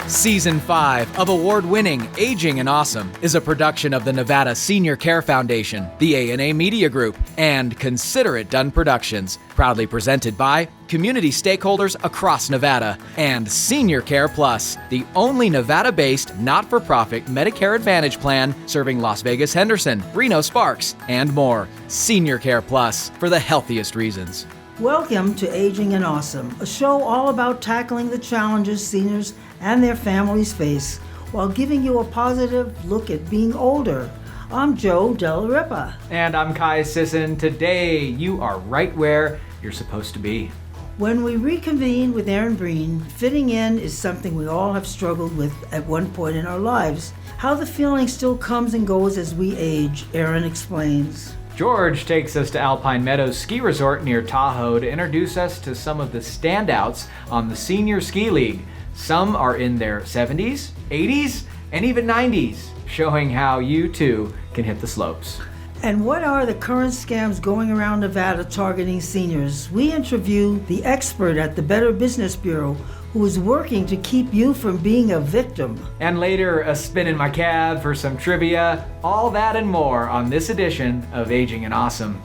Season 5 of award-winning Aging and Awesome is a production of the Nevada Senior Care Foundation, the A&A Media Group, and Consider It Done Productions, proudly presented by community stakeholders across Nevada and Senior Care Plus, the only Nevada-based not-for-profit Medicare Advantage plan serving Las Vegas Henderson, Reno Sparks, and more. Senior Care Plus, for the healthiest reasons. Welcome to Aging and Awesome, a show all about tackling the challenges seniors and their families face while giving you a positive look at being older. I'm Joe Del Ripa. And I'm Kai Sisson. Today, you are right where you're supposed to be. When we reconvene with Erin Breen, fitting in is something we all have struggled with at one point in our lives. How the feeling still comes and goes as we age, Erin explains. George takes us to Alpine Meadows Ski Resort near Tahoe to introduce us to some of the standouts on the Senior Ski League. Some are in their 70s, 80s, and even 90s, showing how you too can hit the slopes. And what are the current scams going around Nevada targeting seniors? We interview the expert at the Better Business Bureau who is working to keep you from being a victim. And later, a spin in my cab for some trivia. All that and more on this edition of Aging and Awesome.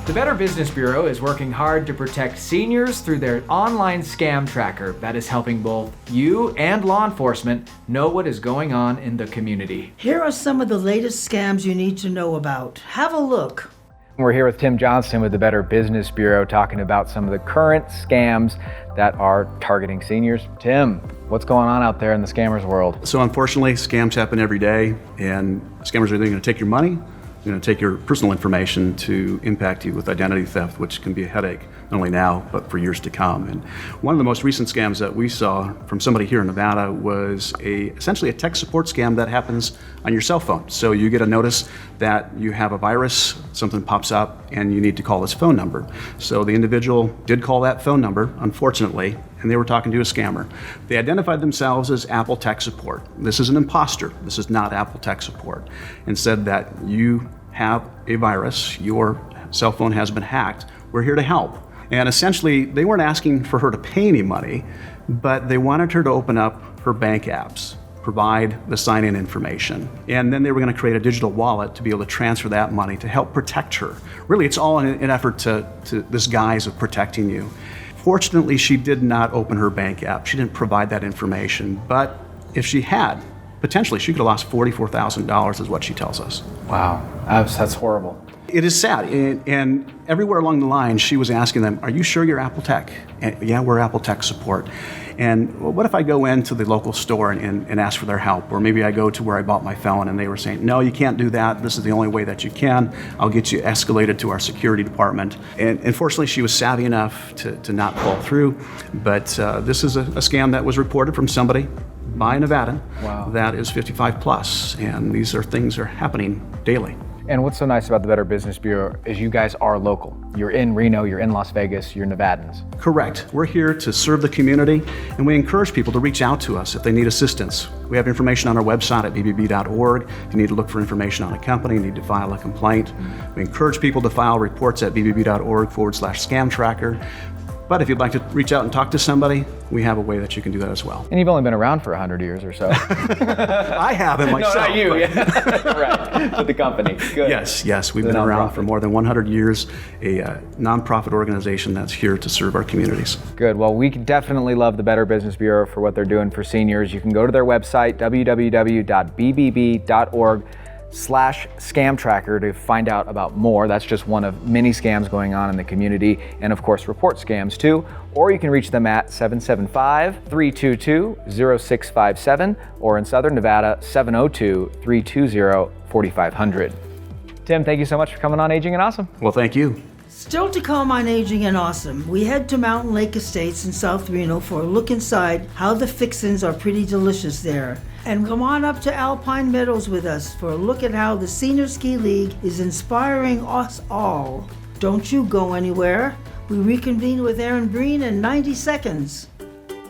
The Better Business Bureau is working hard to protect seniors through their online scam tracker that is helping both you and law enforcement know what is going on in the community. Here are some of the latest scams you need to know about. Have a look. We're here with Tim Johnston with the Better Business Bureau talking about some of the current scams that are targeting seniors. Tim, what's going on out there in the scammers world? So unfortunately, scams happen every day, and scammers are either going to take your money, they're going to take your personal information to impact you with identity theft, which can be a headache, not only now, but for years to come. And one of the most recent scams that we saw from somebody here in Nevada was essentially a tech support scam that happens on your cell phone. So you get a notice that you have a virus, something pops up, and you need to call this phone number. So the individual did call that phone number, unfortunately, and they were talking to a scammer. They identified themselves as Apple Tech Support. This is an imposter. This is not Apple Tech Support. And said that you have a virus, your cell phone has been hacked, we're here to help. And essentially, they weren't asking for her to pay any money, but they wanted her to open up her bank apps, provide the sign-in information. And then they were going to create a digital wallet to be able to transfer that money to help protect her. Really, it's all in an effort to this guise of protecting you. Fortunately, she did not open her bank app. She didn't provide that information. But if she had, potentially, she could have lost $44,000 is what she tells us. Wow, that's horrible. It is sad, and everywhere along the line, she was asking them, are you sure you're Apple Tech? And, yeah, we're Apple Tech Support. And well, what if I go into the local store and ask for their help? Or maybe I go to where I bought my phone and they were saying, no, you can't do that. This is the only way that you can. I'll get you escalated to our security department. And unfortunately, she was savvy enough to not fall through. But this is a scam that was reported from somebody by Nevada. Wow. That is 55 plus. And these are things that are happening daily. And what's so nice about the Better Business Bureau is you guys are local. You're in Reno, you're in Las Vegas, you're Nevadans. Correct. We're here to serve the community, and we encourage people to reach out to us if they need assistance. We have information on our website at bbb.org. If you need to look for information on a company, you need to file a complaint. We encourage people to file reports at bbb.org/scam tracker. But if you'd like to reach out and talk to somebody, we have a way that you can do that as well. And you've only been around for 100 years or so. I haven't myself. No, not you. Right, but the company. Good. Yes. We've been around for more than 100 years, a nonprofit organization that's here to serve our communities. Good. Well, we definitely love the Better Business Bureau for what they're doing for seniors. You can go to their website, www.bbb.org. /scam tracker to find out about more. That's just one of many scams going on in the community, and of course report scams too. Or you can reach them at 775-322-0657, or in Southern Nevada, 702-320-4500. Tim, thank you so much for coming on Aging and Awesome. Well, thank you. Still to come on Aging and Awesome, we head to Mountain Lake Estates in South Reno for a look inside how the fixins are pretty delicious there. And come on up to Alpine Meadows with us for a look at how the Senior Ski League is inspiring us all. Don't you go anywhere. We reconvene with Erin Breen in 90 seconds.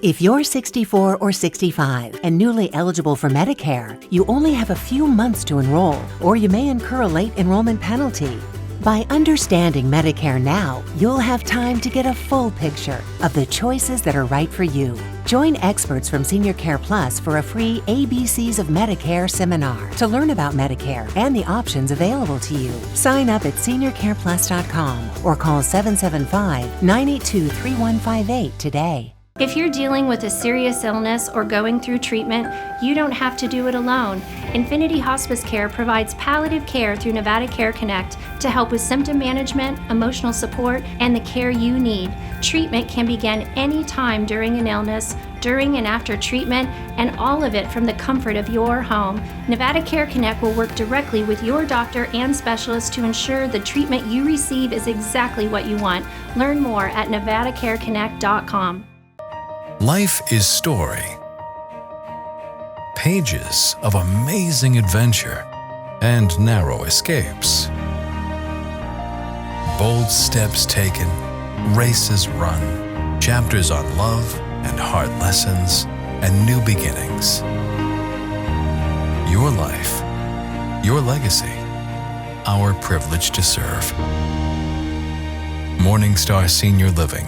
If you're 64 or 65 and newly eligible for Medicare, you only have a few months to enroll, or you may incur a late enrollment penalty. By understanding Medicare now, you'll have time to get a full picture of the choices that are right for you. Join experts from Senior Care Plus for a free ABCs of Medicare seminar to learn about Medicare and the options available to you. Sign up at seniorcareplus.com or call 775-982-3158 today. If you're dealing with a serious illness or going through treatment, you don't have to do it alone. Infinity Hospice Care provides palliative care through Nevada Care Connect to help with symptom management, emotional support, and the care you need. Treatment can begin any time during an illness, during and after treatment, and all of it from the comfort of your home. Nevada Care Connect will work directly with your doctor and specialist to ensure the treatment you receive is exactly what you want. Learn more at nevadacareconnect.com. Life is story. Pages of amazing adventure and narrow escapes. Bold steps taken, races run, chapters on love and hard lessons and new beginnings. Your life, your legacy, our privilege to serve. Morningstar Senior Living.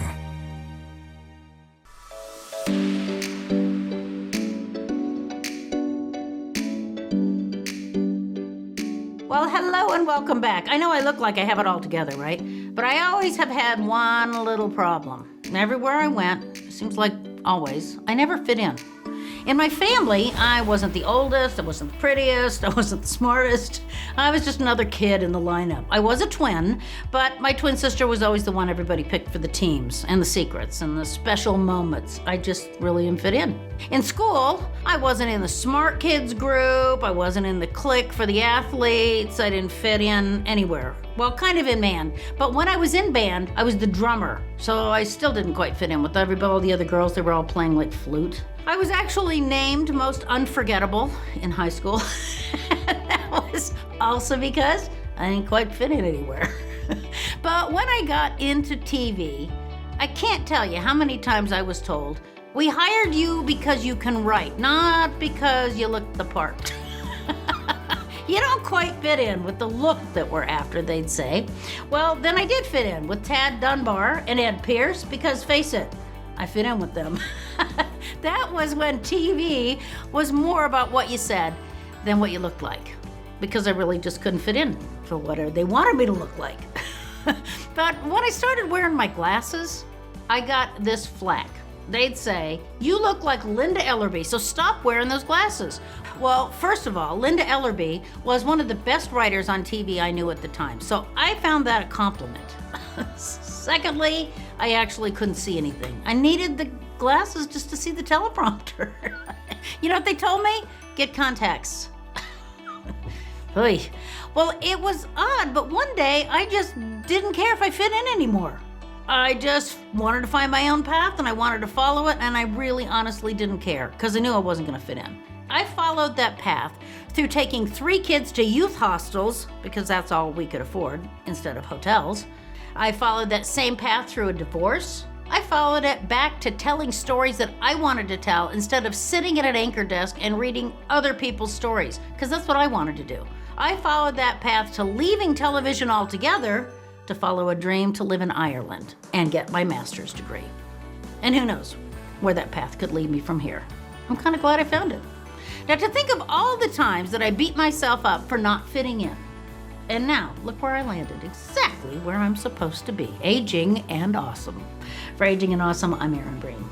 Well, hello and welcome back. I know I look like I have it all together, right? But I always have had one little problem. Everywhere I went, it seems like always, I never fit in. In my family, I wasn't the oldest, I wasn't the prettiest, I wasn't the smartest. I was just another kid in the lineup. I was a twin, but my twin sister was always the one everybody picked for the teams and the secrets and the special moments. I just really didn't fit in. In school, I wasn't in the smart kids group, I wasn't in the clique for the athletes, I didn't fit in anywhere. Well, kind of in band, but when I was in band, I was the drummer, so I still didn't quite fit in with all the other girls. They were all playing like flute. I was actually named most unforgettable in high school. That was also because I didn't quite fit in anywhere. But when I got into TV, I can't tell you how many times I was told, "We hired you because you can write, not because you look the part." You don't quite fit in with the look that we're after, they'd say. Well, then I did fit in with Tad Dunbar and Ed Pierce because, face it, I fit in with them. That was when TV was more about what you said than what you looked like, because I really just couldn't fit in for whatever they wanted me to look like. But when I started wearing my glasses, I got this flack. They'd say, "You look like Linda Ellerby, so stop wearing those glasses." Well, first of all, Linda Ellerby was one of the best writers on TV I knew at the time, so I found that a compliment. Secondly, I actually couldn't see anything. I needed the glasses just to see the teleprompter. You know what they told me? Get contacts. Oy. Well, it was odd, but one day I just didn't care if I fit in anymore. I just wanted to find my own path and I wanted to follow it, and I really honestly didn't care because I knew I wasn't going to fit in. I followed that path through taking 3 kids to youth hostels because that's all we could afford instead of hotels. I followed that same path through a divorce. I followed it back to telling stories that I wanted to tell instead of sitting at an anchor desk and reading other people's stories, because that's what I wanted to do. I followed that path to leaving television altogether to follow a dream to live in Ireland and get my master's degree. And who knows where that path could lead me from here. I'm kind of glad I found it. Now, to think of all the times that I beat myself up for not fitting in. And now, look where I landed, exactly where I'm supposed to be, aging and awesome. For Aging and Awesome, I'm Erin Breen.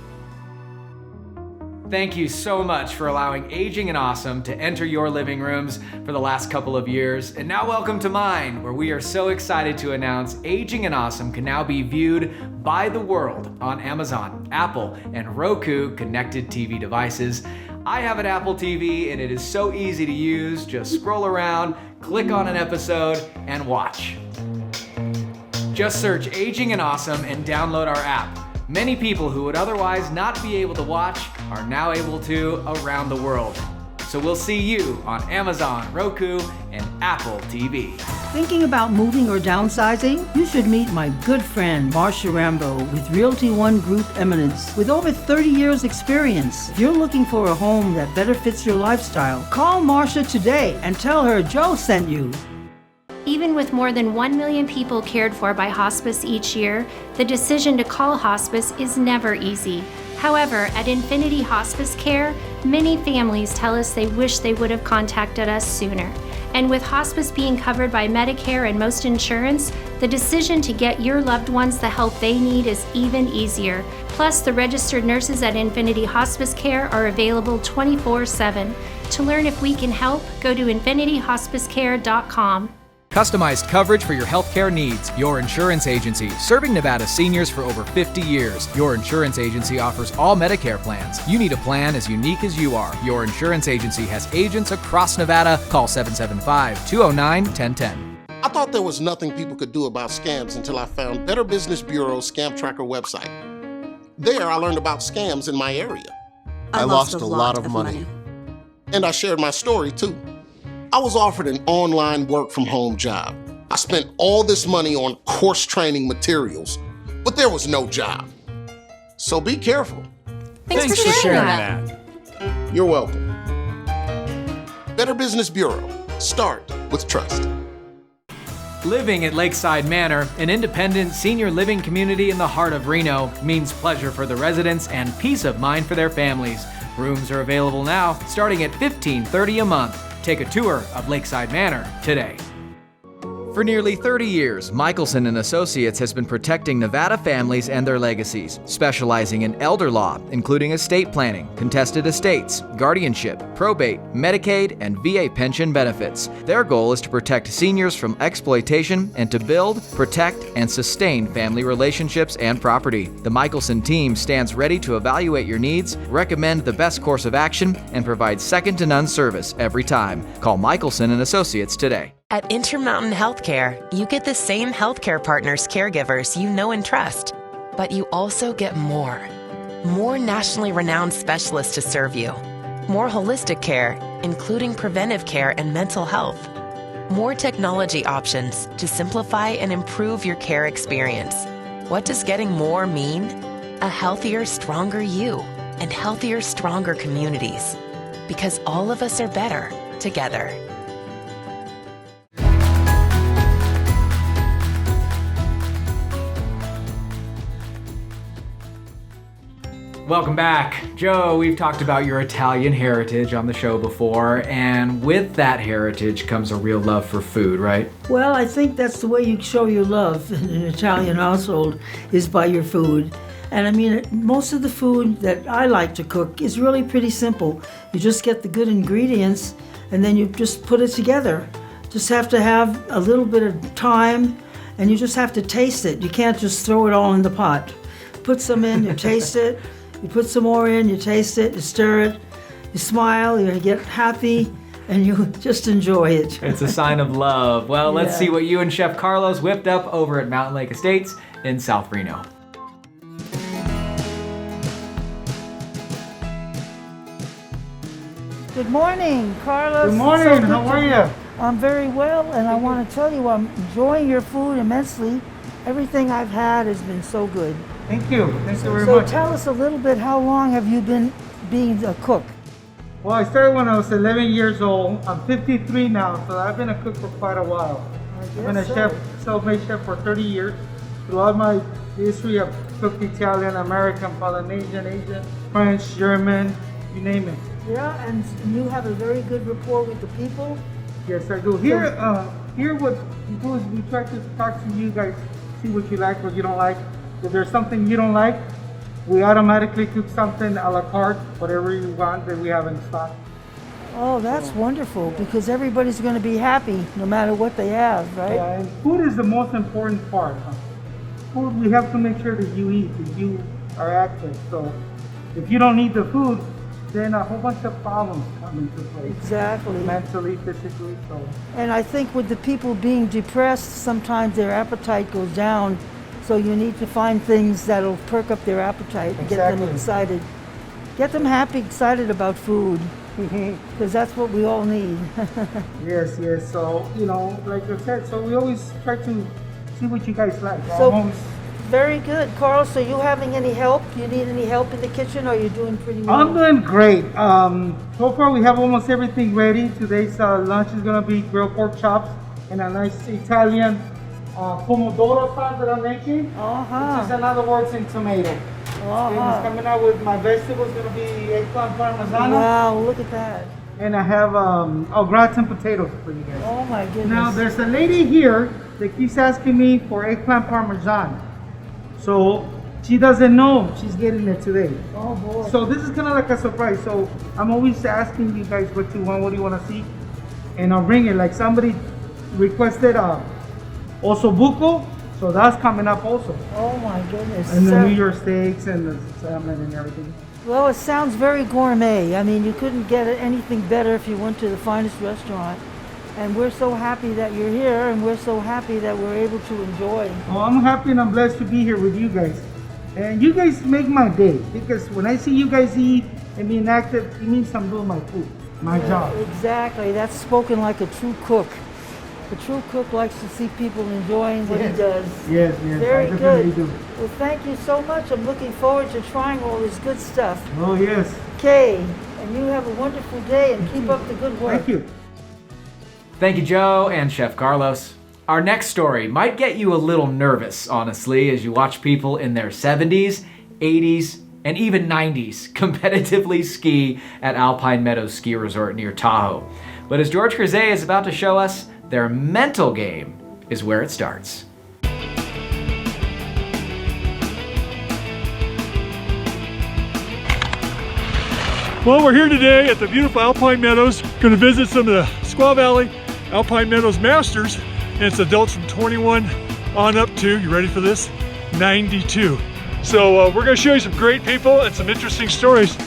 Thank you so much for allowing Aging and Awesome to enter your living rooms for the last couple of years. And now welcome to mine, where we are so excited to announce Aging and Awesome can now be viewed by the world on Amazon, Apple, and Roku connected TV devices. I have an Apple TV and it is so easy to use. Just scroll around, click on an episode, and watch. Just search Aging and Awesome and download our app. Many people who would otherwise not be able to watch are now able to around the world. So we'll see you on Amazon, Roku, and Apple TV. Thinking about moving or downsizing? You should meet my good friend, Marcia Rambo, with Realty One Group Eminence. With over 30 years experience, if you're looking for a home that better fits your lifestyle, call Marcia today and tell her Joe sent you. Even with more than 1 million people cared for by hospice each year, the decision to call hospice is never easy. However, at Infinity Hospice Care, many families tell us they wish they would have contacted us sooner. And with hospice being covered by Medicare and most insurance, the decision to get your loved ones the help they need is even easier. Plus, the registered nurses at Infinity Hospice Care are available 24/7. To learn if we can help, go to infinityhospicecare.com. Customized coverage for your healthcare needs. Your Insurance Agency, serving Nevada seniors for over 50 years. Your Insurance Agency offers all Medicare plans. You need a plan as unique as you are. Your Insurance Agency has agents across Nevada. Call 775-209-1010. I thought there was nothing people could do about scams until I found Better Business Bureau's Scam Tracker website. There, I learned about scams in my area. I lost a lot of money. And I shared my story, too. I was offered an online work-from-home job. I spent all this money on course training materials, but there was no job. So be careful. Thanks for sharing that. You're welcome. Better Business Bureau. Start with trust. Living at Lakeside Manor, an independent senior living community in the heart of Reno, means pleasure for the residents and peace of mind for their families. Rooms are available now, starting at $15.30 a month. Take a tour of Lakeside Manor today. For nearly 30 years, Michelson & Associates has been protecting Nevada families and their legacies, specializing in elder law, including estate planning, contested estates, guardianship, probate, Medicaid, and VA pension benefits. Their goal is to protect seniors from exploitation and to build, protect, and sustain family relationships and property. The Michelson team stands ready to evaluate your needs, recommend the best course of action, and provide second-to-none service every time. Call Michelson & Associates today. At Intermountain Healthcare, you get the same healthcare partners, caregivers you know and trust, but you also get more. More nationally renowned specialists to serve you. More holistic care, including preventive care and mental health. More technology options to simplify and improve your care experience. What does getting more mean? A healthier, stronger you and healthier, stronger communities. Because all of us are better together. Welcome back. Joe, we've talked about your Italian heritage on the show before, and with that heritage comes a real love for food, right? Well, I think that's the way you show your love in an Italian household, is by your food. And I mean, most of the food that I like to cook is really pretty simple. You just get the good ingredients and then you just put it together. Just have to have a little bit of time and you just have to taste it. You can't just throw it all in the pot. Put some in, you taste it. You put some more in, you taste it, you stir it, you smile, you get happy, and you just enjoy it. It's a sign of love. Well, let's see what you and Chef Carlos whipped up over at Mountain Lake Estates in South Reno. Good morning, Carlos. Good morning, how are you? I'm very well, and I want to tell you I'm enjoying your food immensely. Everything I've had has been so good. Thank you very So much. tell us a little bit, how long have you been being a cook? Well, I started when I was 11 years old. I'm 53 now, so I've been a cook for quite a while. I've been a chef, self-made chef for 30 years. Throughout my history, I've cooked Italian, American, Polynesian, Asian, French, German, you name it. Yeah, and you have a very good rapport with the people? Here what we do is we try to talk to you guys, see what you like, what you don't like. If there's something you don't like, We automatically cook something a la carte, whatever you want that we have in stock. Oh, that's wonderful, because everybody's going to be happy no matter what they have, right? Yeah, and food is the most important part. Food, we have to make sure that you eat, that you are active. So if you don't eat the food, then a whole bunch of problems come into play. Exactly. Mentally, physically, so. And I think with the people being depressed, sometimes their appetite goes down. So you need to find things that'll perk up their appetite and get them excited. Get them happy, excited about food. Because that's what we all need. Yes. So, you know, like I said, so we always try to see what you guys like. So, very good. Carl, so you having any help? You need any help in the kitchen, or are you doing pretty well? I'm doing great. So far we have almost everything ready. Today's lunch is going to be grilled pork chops and a nice Italian pomodoro sauce that I'm making. Which is another word in tomato. And it's coming out with my vegetables, going to be eggplant parmesan. Wow, look at that. And I have gratin potatoes for you guys. Oh my goodness. Now there's a lady here that keeps asking me for eggplant parmesan. So she doesn't know she's getting it today. Oh boy. So this is kind of like a surprise. So I'm always asking you guys what you want, what do you want to see? And I'll bring it. Like somebody requested ossobuco. So that's coming up also. Oh my goodness. And the New York steaks and the salmon and everything. Well, it sounds very gourmet. I mean, you couldn't get anything better if you went to the finest restaurant. And we're so happy that you're here, and we're so happy that we're able to enjoy. Oh, I'm happy and I'm blessed to be here with you guys. And you guys make my day, because when I see you guys eat and being active, it means I'm doing my food, my job. Exactly. That's spoken like a true cook. A true cook likes to see people enjoying what he does. Yes, Very I definitely good. do. Well, thank you so much. I'm looking forward to trying all this good stuff. Oh, yes. Okay, and you have a wonderful day and keep up the good work. Thank you. Thank you, Joe and Chef Carlos. Our next story might get you a little nervous, honestly, as you watch people in their 70s, 80s, and even 90s competitively ski at Alpine Meadows Ski Resort near Tahoe. But as George Crozet is about to show us, their mental game is where it starts. Well, we're here today at the beautiful Alpine Meadows. Going to visit some of the Squaw Valley Alpine Meadows Masters, and it's adults from 21 on up to, you ready for this, 92. So we're going to show you some great people and some interesting stories.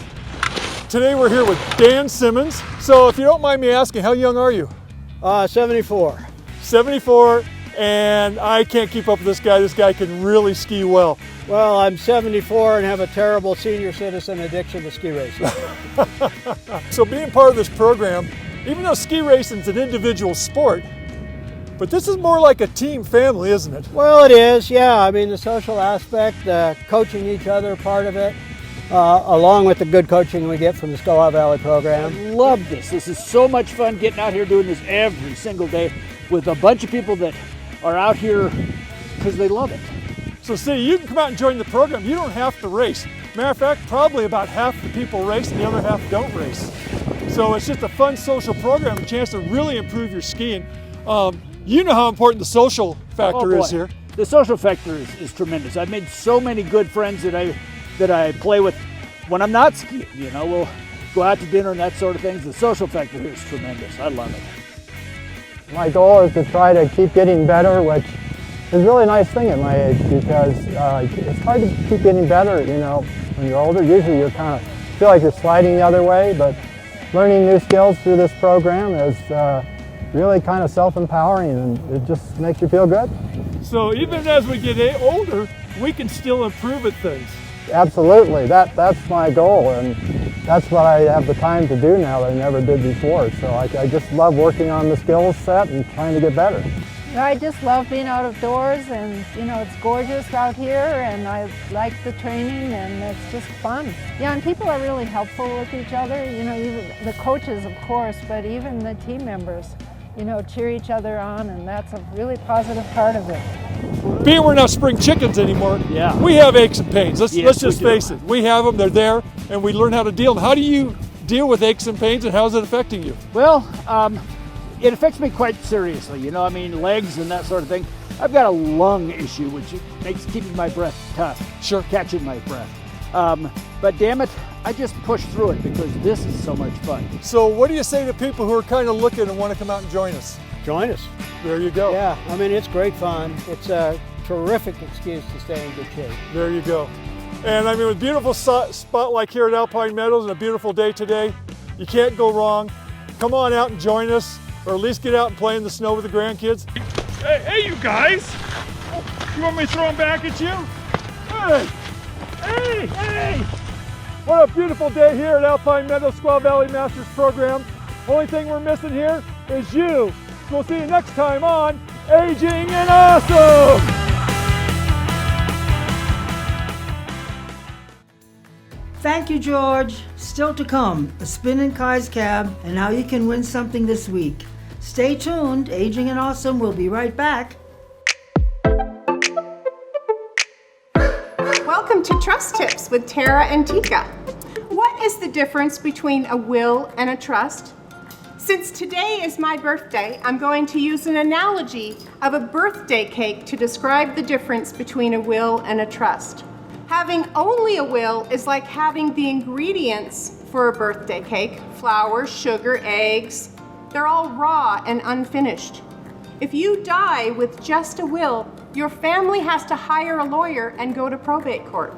Today we're here with Dan Simmons. So if you don't mind me asking, how young are you? 74. 74, and I can't keep up with this guy. This guy can really ski well. Well, I'm 74 and have a terrible senior citizen addiction to ski racing. So being part of this program, even though ski racing is an individual sport, but this is more like a team family, isn't it? Well, it is, yeah. I mean, the social aspect, coaching each other, part of it, along with the good coaching we get from the Squaw Valley program. I love this. This is so much fun getting out here doing this every single day with a bunch of people that are out here because they love it. So see, you can come out and join the program. You don't have to race. Matter of fact, probably about half the people race and the other half don't race. So it's just a fun social program, a chance to really improve your skiing. You know how important the social factor is here. The social factor is tremendous. I've made so many good friends that I play with when I'm not skiing. You know, we'll go out to dinner and that sort of things. The social factor here is tremendous. I love it. My goal is to try to keep getting better, which is a really nice thing at my age, because it's hard to keep getting better. You know, when you're older, usually you're kind of feel like you're sliding the other way, but learning new skills through this program is really kind of self-empowering, and it just makes you feel good. So even as we get older, we can still improve at things. Absolutely, that's my goal, and that's what I have the time to do now that I never did before. So I just love working on the skills set and trying to get better. I just love being out of doors, and you know, it's gorgeous out here, and I like the training, and it's just fun. Yeah, and people are really helpful with each other. You know, even the coaches, of course, but even the team members, you know, cheer each other on, and that's a really positive part of it. Being we're not spring chickens anymore, we have aches and pains. Let's just face it. We have them, they're there, and we learn how to deal with them. How do you deal with aches and pains, and how is it affecting you? Well, it affects me quite seriously, you know, I mean, legs and that sort of thing. I've got a lung issue, which makes keeping my breath tough. Sure. Catching my breath. But damn it, I just push through it because this is so much fun. So what do you say to people who are kind of looking and want to come out and join us? Join us. There you go. Yeah, I mean, it's great fun. It's a terrific excuse to stay in good shape. There you go. And I mean, with a beautiful spot like here at Alpine Meadows and a beautiful day today, you can't go wrong. Come on out and join us, or at least get out and play in the snow with the grandkids. Hey, you guys! You want me to throw them back at you? Hey! What a beautiful day here at Alpine Meadows Squaw Valley Masters Program. Only thing we're missing here is you. So we'll see you next time on Aging and Awesome! Thank you, George. Still to come, a spin in Kai's cab and how you can win something this week. Stay tuned. Aging and Awesome will be right back. Welcome to Trust Tips with Tara and Tika. What is the difference between a will and a trust? Since today is my birthday, I'm going to use an analogy of a birthday cake to describe the difference between a will and a trust. Having only a will is like having the ingredients for a birthday cake: flour, sugar, eggs. They're all raw and unfinished. If you die with just a will, your family has to hire a lawyer and go to probate court.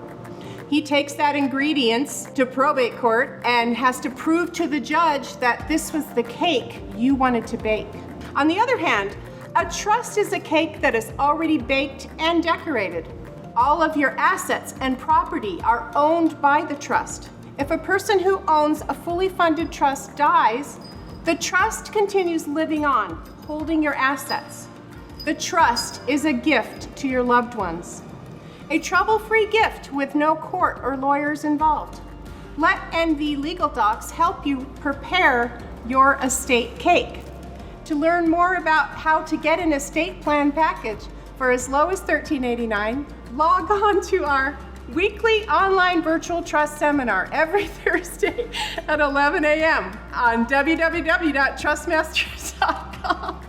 He takes that ingredients to probate court and has to prove to the judge that this was the cake you wanted to bake. On the other hand, a trust is a cake that is already baked and decorated. All of your assets and property are owned by the trust. If a person who owns a fully funded trust dies, the trust continues living on, holding your assets. The trust is a gift to your loved ones. A trouble-free gift with no court or lawyers involved. Let NV Legal Docs help you prepare your estate cake. To learn more about how to get an estate plan package for as low as $13.89, log on to our weekly online virtual trust seminar every Thursday at 11 a.m. on www.trustmasters.com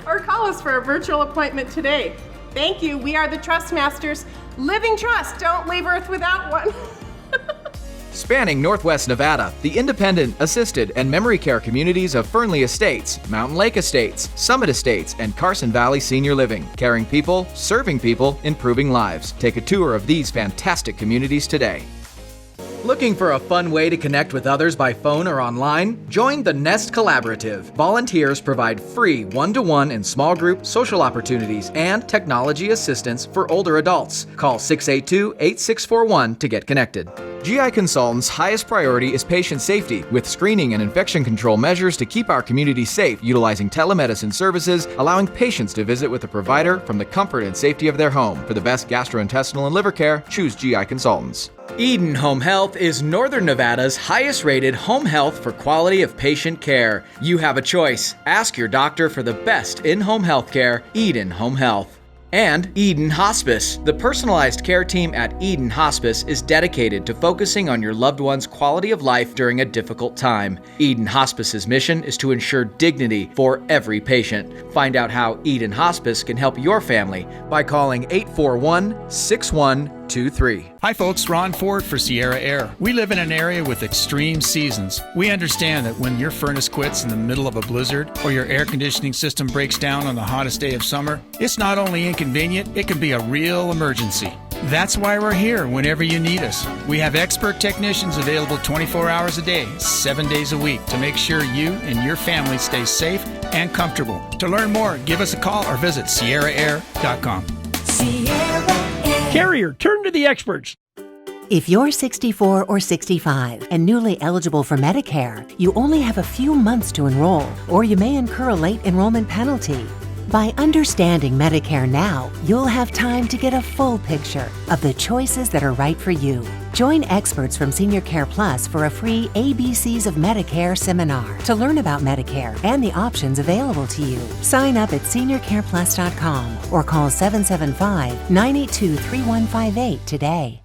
or call us for a virtual appointment today. Thank you. We are the Trust Masters. Living trust. Don't leave Earth without one. Spanning Northwest Nevada, the independent, assisted, and memory care communities of Fernley Estates, Mountain Lake Estates, Summit Estates, and Carson Valley Senior Living. Caring people, serving people, improving lives. Take a tour of these fantastic communities today. Looking for a fun way to connect with others by phone or online? Join the Nest Collaborative. Volunteers provide free one-to-one and small group social opportunities and technology assistance for older adults. Call 682-8641 to get connected. GI Consultants' highest priority is patient safety, with screening and infection control measures to keep our community safe, utilizing telemedicine services, allowing patients to visit with a provider from the comfort and safety of their home. For the best gastrointestinal and liver care, choose GI Consultants. Eden Home Health is Northern Nevada's highest rated home health for quality of patient care. You have a choice. Ask your doctor for the best in-home health care, Eden Home Health. And Eden Hospice. The personalized care team at Eden Hospice is dedicated to focusing on your loved one's quality of life during a difficult time. Eden Hospice's mission is to ensure dignity for every patient. Find out how Eden Hospice can help your family by calling 841-6123. Hi folks, Ron Ford for Sierra Air. We live in an area with extreme seasons. We understand that when your furnace quits in the middle of a blizzard or your air conditioning system breaks down on the hottest day of summer, it's not only inconvenient, it can be a real emergency. That's why we're here whenever you need us. We have expert technicians available 24 hours a day, 7 days a week to make sure you and your family stay safe and comfortable. To learn more, give us a call or visit sierraair.com. Sierra Air. Carrier, turn to the experts. If you're 64 or 65 and newly eligible for Medicare, you only have a few months to enroll, or you may incur a late enrollment penalty. By understanding Medicare now, you'll have time to get a full picture of the choices that are right for you. Join experts from Senior Care Plus for a free ABCs of Medicare seminar to learn about Medicare and the options available to you. Sign up at seniorcareplus.com or call 775-982-3158 today.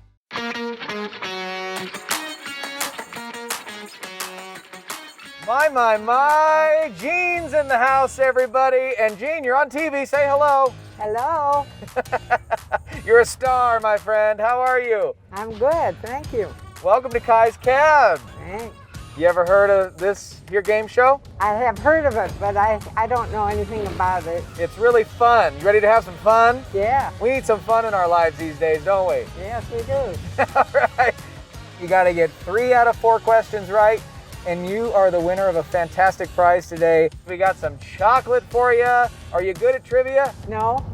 My, Gene's in the house, everybody. And Gene, you're on TV. Say hello. Hello. You're a star, my friend. How are you? I'm good, thank you. Welcome to Kai's Cab. Thanks. You ever heard of this here game show? I have heard of it, but I don't know anything about it. It's really fun. You ready to have some fun? Yeah. We need some fun in our lives these days, don't we? Yes, we do. All right. You got to get 3 out of 4 questions right, and you are the winner of a fantastic prize today. We got some chocolate for you. Are you good at trivia? No.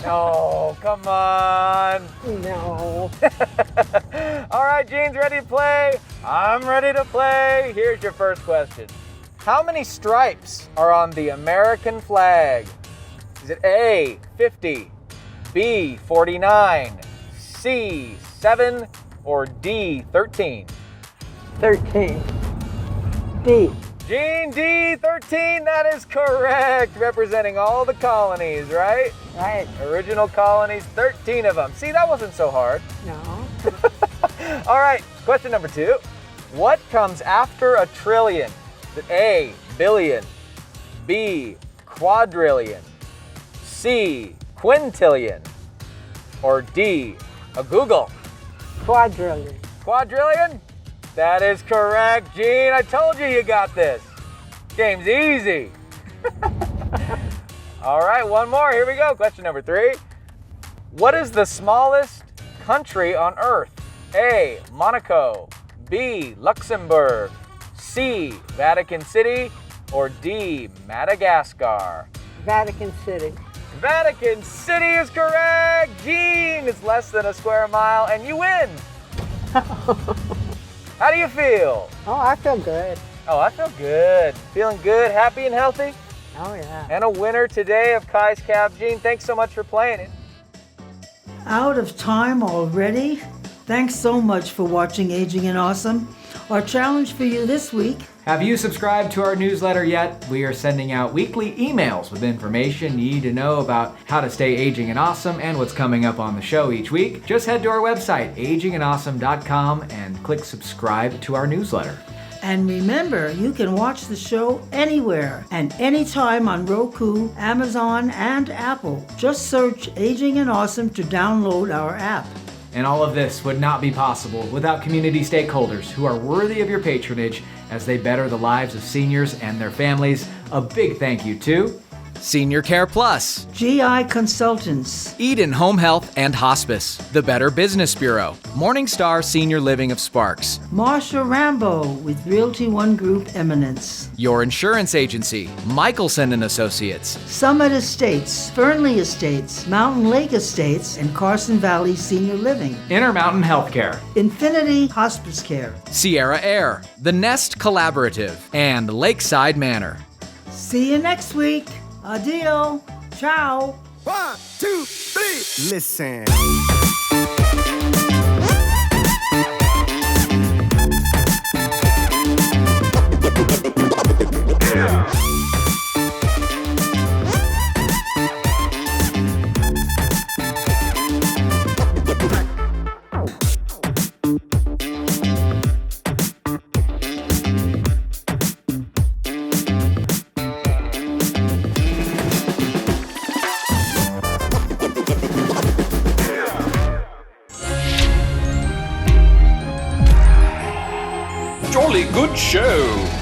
No, come on. No. All right, Jean's ready to play. I'm ready to play. Here's your first question. How many stripes are on the American flag? Is it A, 50, B, 49, C, 7, or D, 13? 13. D. Jean, D, 13, that is correct. Representing all the colonies, right? Right. Original colonies, 13 of them. See, that wasn't so hard. No. All right, question number 2. What comes after a trillion? Is it A, billion, B, quadrillion, C, quintillion, or D, a Google? Quadrillion. Quadrillion? That is correct, Gene. I told you got this. Game's easy. All right, one more. Here we go. Question number 3. What is the smallest country on Earth? A, Monaco, B, Luxembourg, C, Vatican City, or D, Madagascar? Vatican City. Vatican City is correct. Gene, it's less than a square mile, and you win. How do you feel? Oh, I feel good. Oh, I feel good. Feeling good, happy, and healthy? Oh, yeah. And a winner today of Kai's Cab. Gene, thanks so much for playing it. Out of time already? Thanks so much for watching Aging in Awesome. Our challenge for you this week. Have you subscribed to our newsletter yet? We are sending out weekly emails with information you need to know about how to stay aging and awesome and what's coming up on the show each week. Just head to our website, agingandawesome.com, and click subscribe to our newsletter. And remember, you can watch the show anywhere and anytime on Roku, Amazon, and Apple. Just search Aging and Awesome to download our app. And all of this would not be possible without community stakeholders who are worthy of your patronage as they better the lives of seniors and their families. A big thank you to Senior Care Plus, GI Consultants, Eden Home Health and Hospice, The Better Business Bureau, Morningstar Senior Living of Sparks, Marsha Rambo with Realty One Group Eminence, Your Insurance Agency, Michelson and Associates, Summit Estates, Fernley Estates, Mountain Lake Estates, and Carson Valley Senior Living, Intermountain Healthcare, Infinity Hospice Care, Sierra Air, The Nest Collaborative, and Lakeside Manor. See you next week. Adio. Ciao. 1, 2, 3. Listen. Jolly good show.